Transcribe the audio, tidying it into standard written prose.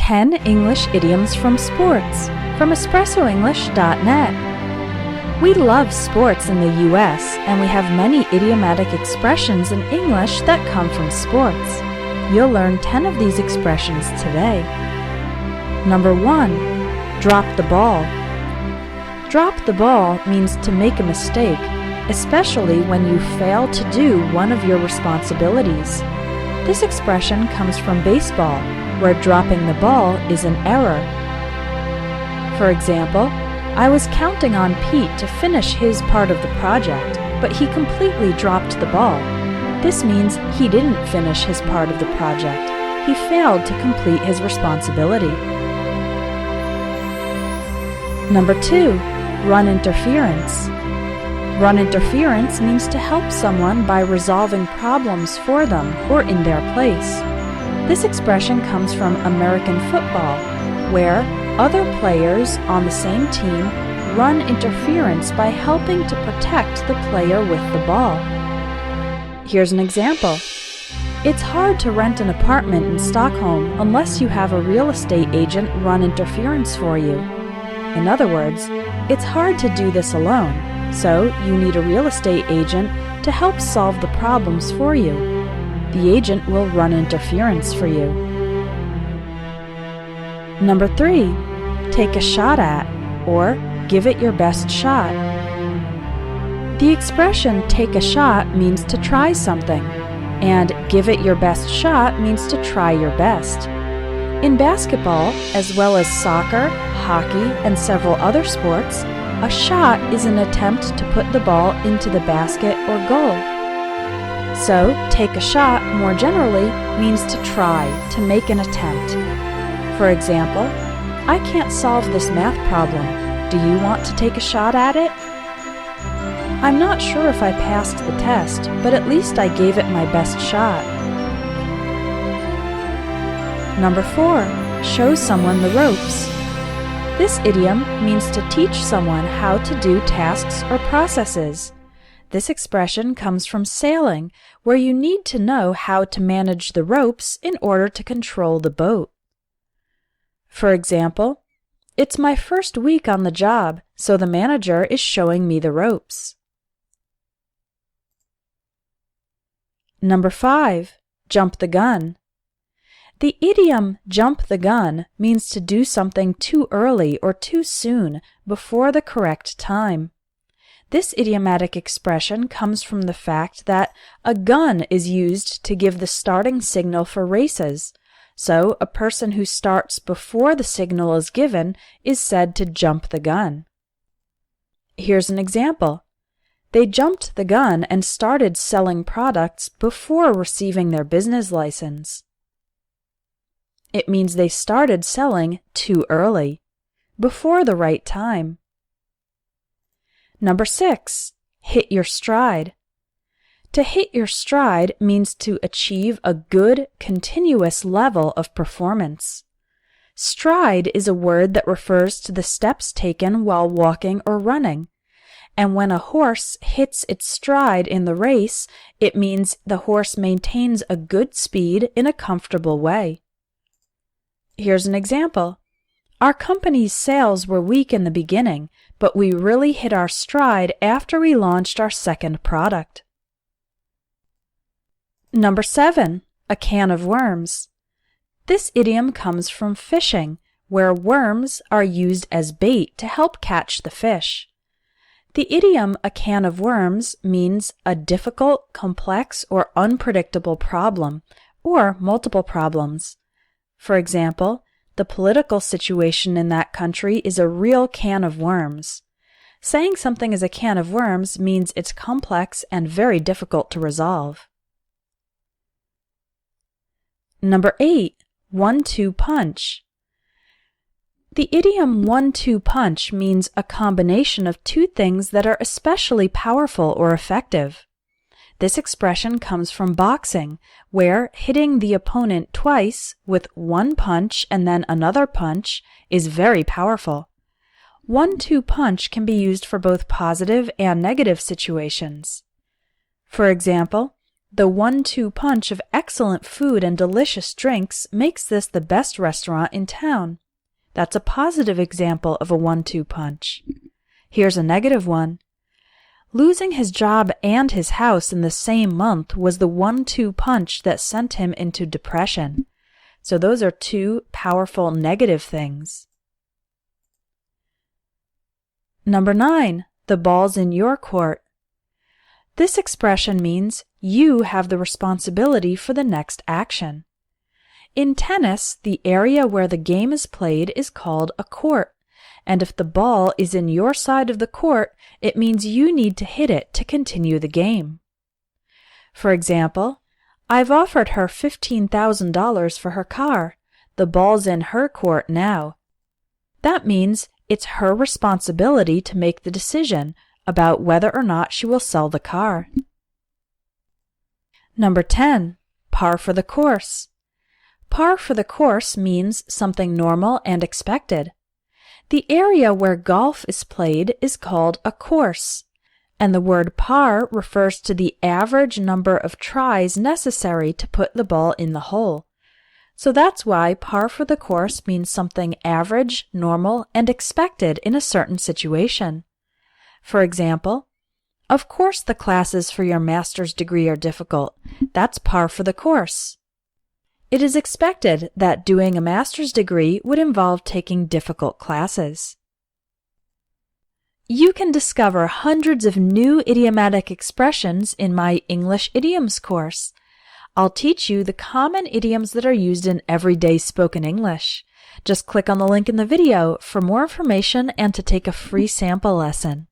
10 English idioms from sports from EspressoEnglish.net. We love sports in the U.S., and we have many idiomatic expressions in English that come from sports. You'll learn 10 of these expressions today. Number 1. Drop the ball. Drop the ball means to make a mistake, especially when you fail to do one of your responsibilities. This expression comes from baseball, where dropping the ball is an error. For example, I was counting on Pete to finish his part of the project, but he completely dropped the ball. This means he didn't finish his part of the project. He failed to complete his responsibility. Number 2. Run interference. Run interference means to help someone by resolving problems for them or in their place. This expression comes from American football, where other players on the same team run interference by helping to protect the player with the ball. Here's an example. It's hard to rent an apartment in Stockholm unless you have a real estate agent run interference for you. In other words, it's hard to do this alone, so you need a real estate agent to help solve the problems for you. The agent will run interference for you. Number 3. Take a shot at, or give it your best shot. The expression take a shot means to try something, and give it your best shot means to try your best. In basketball, as well as soccer, hockey, and several other sports, a shot is an attempt to put the ball into the basket or goal. So, take a shot, more generally, means to try, to make an attempt. For example, I can't solve this math problem. Do you want to take a shot at it? I'm not sure if I passed the test, but at least I gave it my best shot. Number 4. Show someone the ropes. This idiom means to teach someone how to do tasks or processes. This expression comes from sailing, where you need to know how to manage the ropes in order to control the boat. For example, it's my first week on the job, so the manager is showing me the ropes. Number 5. Jump the gun. The idiom jump the gun means to do something too early or too soon, before the correct time. This idiomatic expression comes from the fact that a gun is used to give the starting signal for races, so a person who starts before the signal is given is said to jump the gun. Here's an example. They jumped the gun and started selling products before receiving their business license. It means they started selling too early, before the right time. Number 6. Hit your stride. To hit your stride means to achieve a good, continuous level of performance. Stride is a word that refers to the steps taken while walking or running. And when a horse hits its stride in the race, it means the horse maintains a good speed in a comfortable way. Here's an example. Our company's sales were weak in the beginning, but we really hit our stride after we launched our second product. Number 7. A can of worms. This idiom comes from fishing, where worms are used as bait to help catch the fish. The idiom a can of worms means a difficult, complex, or unpredictable problem, or multiple problems. For example, the political situation in that country is a real can of worms. Saying something is a can of worms means it's complex and very difficult to resolve. Number 8. 1-2 punch. The idiom 1-2 punch means a combination of two things that are especially powerful or effective. This expression comes from boxing, where hitting the opponent twice with one punch and then another punch is very powerful. 1-2 punch can be used for both positive and negative situations. For example, The 1-2 punch of excellent food and delicious drinks makes this the best restaurant in town. That's a positive example of a 1-2 punch. Here's a negative one. Losing his job and his house in the same month was the 1-2 punch that sent him into depression. So those are two powerful negative things. Number 9. The ball's in your court. This expression means you have the responsibility for the next action. In tennis, the area where the game is played is called a court, and if the ball is in your side of the court, it means you need to hit it to continue the game. For example, I've offered her $15,000 for her car. The ball's in her court now. That means it's her responsibility to make the decision about whether or not she will sell the car. Number 10. Par for the course. Par for the course means something normal and expected. The area where golf is played is called a course, and the word par refers to the average number of tries necessary to put the ball in the hole. So that's why par for the course means something average, normal, and expected in a certain situation. For example, of course the classes for your master's degree are difficult. That's par for the course. It is expected that doing a master's degree would involve taking difficult classes. You can discover hundreds of new idiomatic expressions in my English idioms course. I'll teach you the common idioms that are used in everyday spoken English. Just click on the link in the video for more information and to take a free sample lesson.